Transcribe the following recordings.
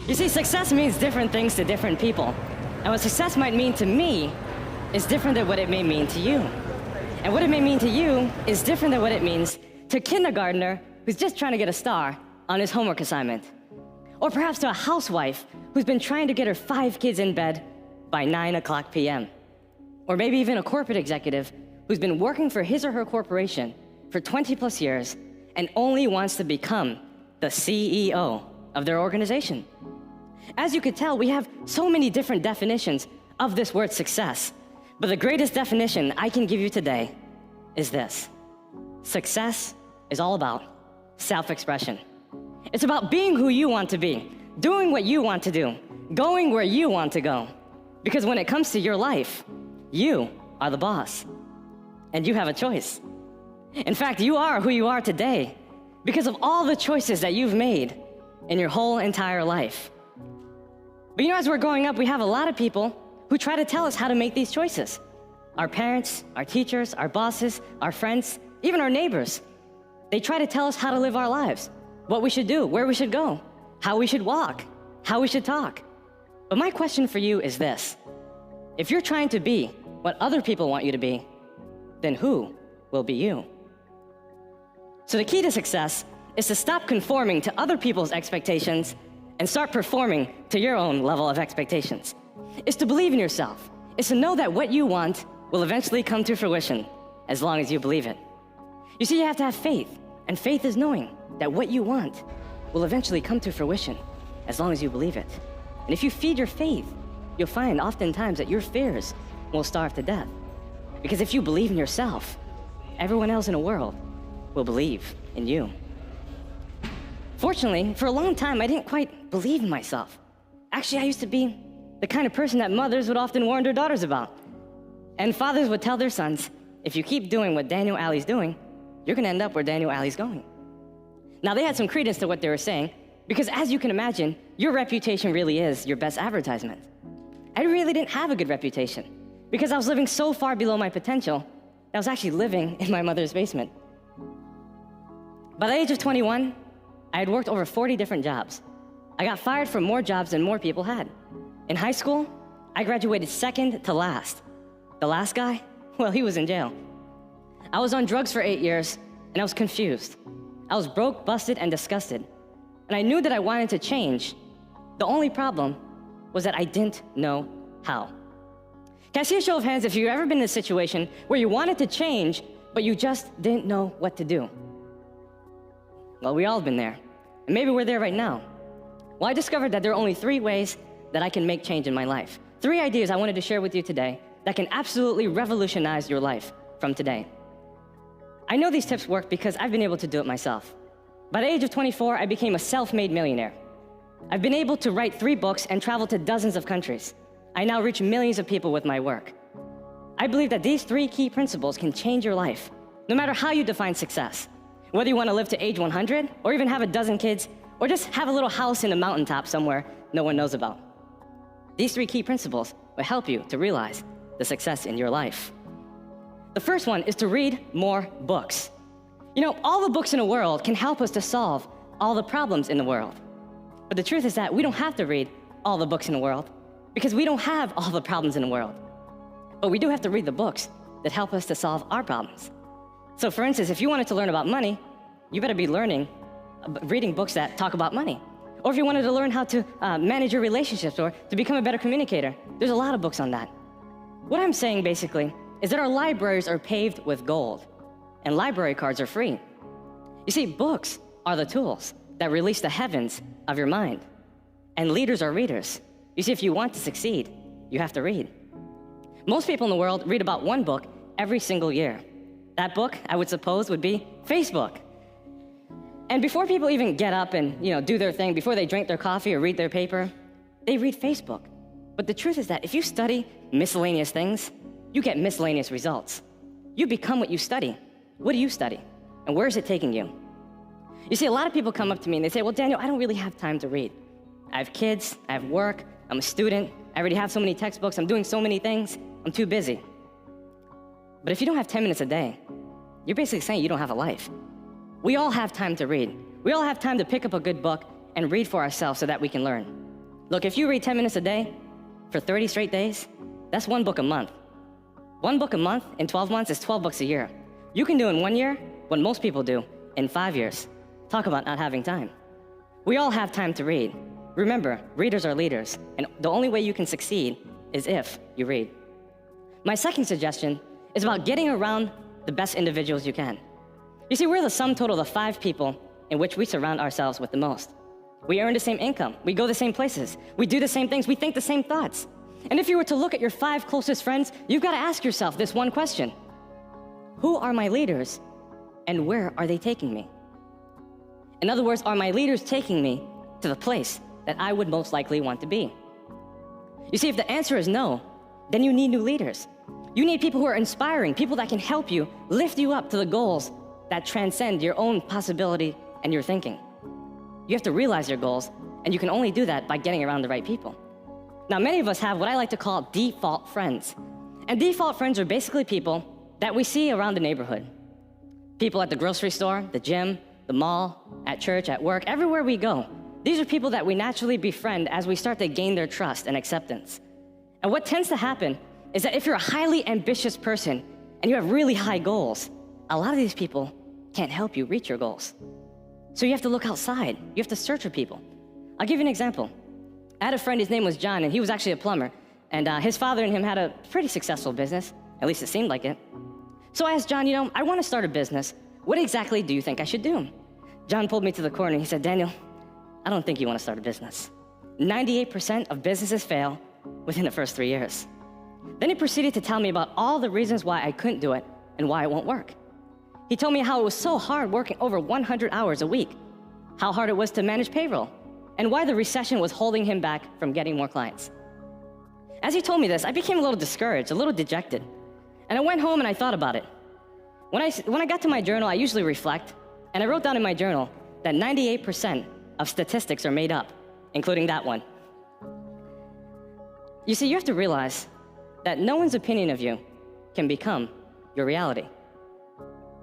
You see, success means different things to different people. And what success might mean to me is different than what it may mean to you. And what it may mean to you is different than what it means to a kindergartner who's just trying to get a star on his homework assignment. Or perhaps to a housewife who's been trying to get her 5 kids in bed by 9:00 p.m. Or maybe even a corporate executive who's been working for his or her corporation for 20+ years and only wants to become the CEO of their organization. As you could tell, we have so many different definitions of this word success, but the greatest definition I can give you today is this. Success is all about self-expression. It's about being who you want to be, doing what you want to do, going where you want to go. Because when it comes to your life, you are the boss, and you have a choice. In fact, you are who you are today because of all the choices that you've made in your whole entire life. But you know, as we're growing up, we have a lot of people who try to tell us how to make these choices. Our parents, our teachers, our bosses, our friends, even our neighbors. They try to tell us how to live our lives, what we should do, where we should go, how we should walk, how we should talk. But my question for you is this. If you're trying to be what other people want you to be, then who will be you? So the key to success is to stop conforming to other people's expectations and start performing to your own level of expectations. It's to believe in yourself. It's to know that what you want will eventually come to fruition as long as you believe it. You see, you have to have faith, and faith is knowing that what you want will eventually come to fruition as long as you believe it. And if you feed your faith, you'll find oftentimes that your fears will starve to death. Because if you believe in yourself, everyone else in the world will believe in you. Fortunately, for a long time, I didn't quite believe in myself. Actually, I used to be the kind of person that mothers would often warn their daughters about. And fathers would tell their sons, if you keep doing what Daniel Alley's doing, you're gonna end up where Daniel Alley's going. Now, they had some credence to what they were saying, because as you can imagine, your reputation really is your best advertisement. I really didn't have a good reputation, because I was living so far below my potential that I was actually living in my mother's basement. By the age of 21, I had worked over 40 different jobs. I got fired from more jobs than more people had. In high school, I graduated second to last. The last guy, well, he was in jail. I was on drugs for 8 years, and I was confused. I was broke, busted, and disgusted. And I knew that I wanted to change. The only problem was that I didn't know how. Can I see a show of hands if you've ever been in a situation where you wanted to change, but you just didn't know what to do? Well, we all have been there. And maybe we're there right now. Well, I discovered that there are only 3 ways that I can make change in my life. 3 ideas I wanted to share with you today that can absolutely revolutionize your life from today. I know these tips work because I've been able to do it myself. By the age of 24, I became a self-made millionaire. I've been able to write 3 books and travel to dozens of countries. I now reach millions of people with my work. I believe that these 3 key principles can change your life, no matter how you define success. Whether you want to live to age 100, or even have a dozen kids, or just have a little house in a mountaintop somewhere no one knows about. These 3 key principles will help you to realize the success in your life. The first one is to read more books. You know, all the books in the world can help us to solve all the problems in the world. But the truth is that we don't have to read all the books in the world because we don't have all the problems in the world. But we do have to read the books that help us to solve our problems. So for instance, if you wanted to learn about money, you better be reading books that talk about money. Or if you wanted to learn how to manage your relationships or to become a better communicator, there's a lot of books on that. What I'm saying basically is that our libraries are paved with gold, and library cards are free. You see, books are the tools that release the heavens of your mind, and leaders are readers. You see, if you want to succeed, you have to read. Most people in the world read about 1 book every single year. That book, I would suppose, would be Facebook. And before people even get up and do their thing, before they drink their coffee or read their paper, they read Facebook. But the truth is that if you study miscellaneous things, you get miscellaneous results. You become what you study. What do you study? And where is it taking you? You see, a lot of people come up to me and they say, well, Daniel, I don't really have time to read. I have kids, I have work, I'm a student, I already have so many textbooks, I'm doing so many things, I'm too busy. But if you don't have 10 minutes a day, you're basically saying you don't have a life. We all have time to read. We all have time to pick up a good book and read for ourselves so that we can learn. Look, if you read 10 minutes a day for 30 straight days, that's 1 book a month. 1 book a month in 12 months is 12 books a year. You can do in 1 year what most people do in 5 years. Talk about not having time. We all have time to read. Remember, readers are leaders, and the only way you can succeed is if you read. My second suggestion is about getting around the best individuals you can. You see, we're the sum total of 5 people in which we surround ourselves with the most. We earn the same income, we go the same places, we do the same things, we think the same thoughts. And if you were to look at your 5 closest friends, you've got to ask yourself this one question: who are my leaders, and where are they taking me? In other words, are my leaders taking me to the place that I would most likely want to be? You see, if the answer is no, then you need new leaders. You need people who are inspiring, people that can help you, lift you up to the goals that transcend your own possibility and your thinking. You have to realize your goals, and you can only do that by getting around the right people. Now, many of us have what I like to call default friends. And default friends are basically people that we see around the neighborhood. People at the grocery store, the gym, the mall, at church, at work, everywhere we go. These are people that we naturally befriend as we start to gain their trust and acceptance. And what tends to happen is that if you're a highly ambitious person and you have really high goals, a lot of these people can't help you reach your goals. So you have to look outside. You have to search for people. I'll give you an example. I had a friend, his name was John, and he was actually a plumber. And his father and him had a pretty successful business. At least it seemed like it. So I asked John, I want to start a business. What exactly do you think I should do? John pulled me to the corner and he said, Daniel, I don't think you want to start a business. 98% of businesses fail within the first 3 years. Then he proceeded to tell me about all the reasons why I couldn't do it and why it won't work. He told me how it was so hard working over 100 hours a week, how hard it was to manage payroll, and why the recession was holding him back from getting more clients. As he told me this, I became a little discouraged, a little dejected. And I went home and I thought about it. When I got to my journal, I usually reflect, and I wrote down in my journal that 98% of statistics are made up, including that one. You see, you have to realize that no one's opinion of you can become your reality.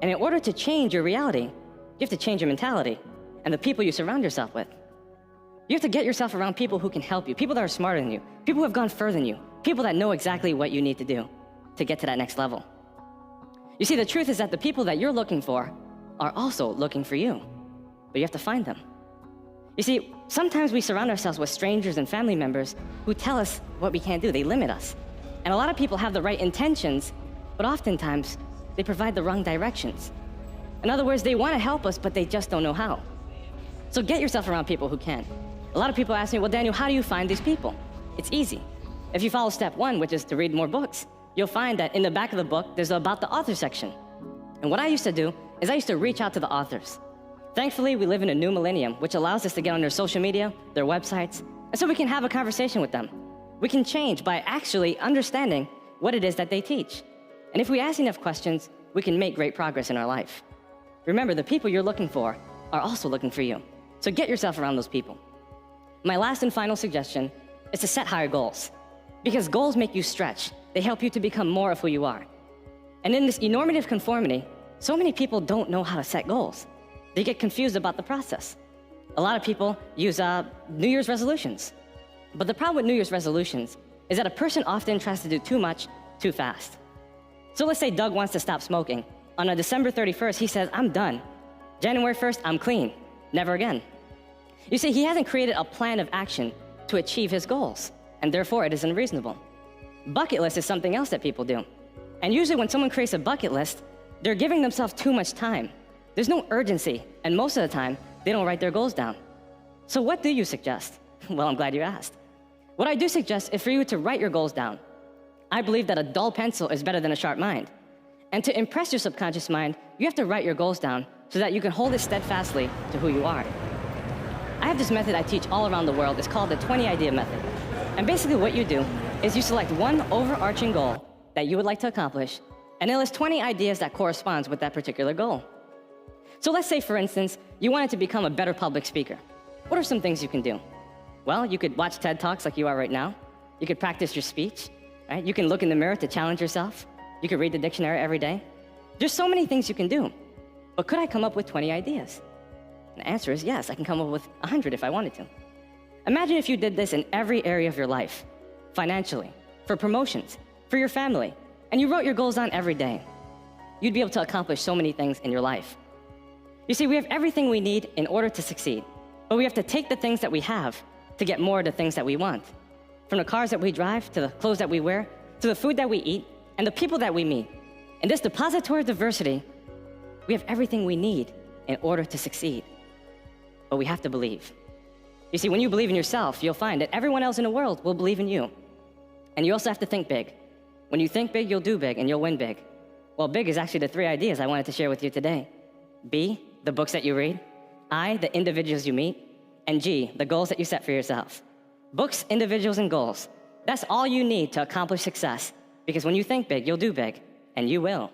And in order to change your reality, you have to change your mentality and the people you surround yourself with. You have to get yourself around people who can help you, people that are smarter than you, people who have gone further than you, people that know exactly what you need to do to get to that next level. You see, the truth is that the people that you're looking for are also looking for you, but you have to find them. You see, sometimes we surround ourselves with strangers and family members who tell us what we can't do. They limit us. And a lot of people have the right intentions, but oftentimes they provide the wrong directions. In other words, they want to help us, but they just don't know how. So get yourself around people who can. A lot of people ask me, well, Daniel, how do you find these people? It's easy. If you follow step 1, which is to read more books, you'll find that in the back of the book, there's about the author section. And what I used to do is I used to reach out to the authors. Thankfully, we live in a new millennium, which allows us to get on their social media, their websites, and so we can have a conversation with them. We can change by actually understanding what it is that they teach. And if we ask enough questions, we can make great progress in our life. Remember, the people you're looking for are also looking for you. So get yourself around those people. My last and final suggestion is to set higher goals. Because goals make you stretch. They help you to become more of who you are. And in this enormative conformity, so many people don't know how to set goals. They get confused about the process. A lot of people use New Year's resolutions. But the problem with New Year's resolutions is that a person often tries to do too much, too fast. So let's say Doug wants to stop smoking. On a December 31st, he says, I'm done. January 1st, I'm clean. Never again. You see, he hasn't created a plan of action to achieve his goals, and therefore it is unreasonable. Bucket list is something else that people do. And usually when someone creates a bucket list, they're giving themselves too much time. There's no urgency, and most of the time, they don't write their goals down. So what do you suggest? Well, I'm glad you asked. What I do suggest is for you to write your goals down. I believe that a dull pencil is better than a sharp mind. And to impress your subconscious mind, you have to write your goals down so that you can hold it steadfastly to who you are. I have this method I teach all around the world. It's called the 20 idea method. And basically what you do is you select one overarching goal that you would like to accomplish, and it lists 20 ideas that corresponds with that particular goal. So let's say, for instance, you wanted to become a better public speaker. What are some things you can do? Well, you could watch TED Talks like you are right now. You could practice your speech, right? You can look in the mirror to challenge yourself. You could read the dictionary every day. There's so many things you can do. But could I come up with 20 ideas? And the answer is yes, I can come up with 100 if I wanted to. Imagine if you did this in every area of your life, financially, for promotions, for your family, and you wrote your goals down every day. You'd be able to accomplish so many things in your life. You see, we have everything we need in order to succeed, but we have to take the things that we have to get more of the things that we want. From the cars that we drive, to the clothes that we wear, to the food that we eat, and the people that we meet. In this depository of diversity, we have everything we need in order to succeed. But we have to believe. You see, when you believe in yourself, you'll find that everyone else in the world will believe in you. And you also have to think big. When you think big, you'll do big, and you'll win big. Well, big is actually the 3 ideas I wanted to share with you today. B, the books that you read. I, the individuals you meet. And G, the goals that you set for yourself. Books, individuals, and goals. That's all you need to accomplish success. Because when you think big, you'll do big, and you will.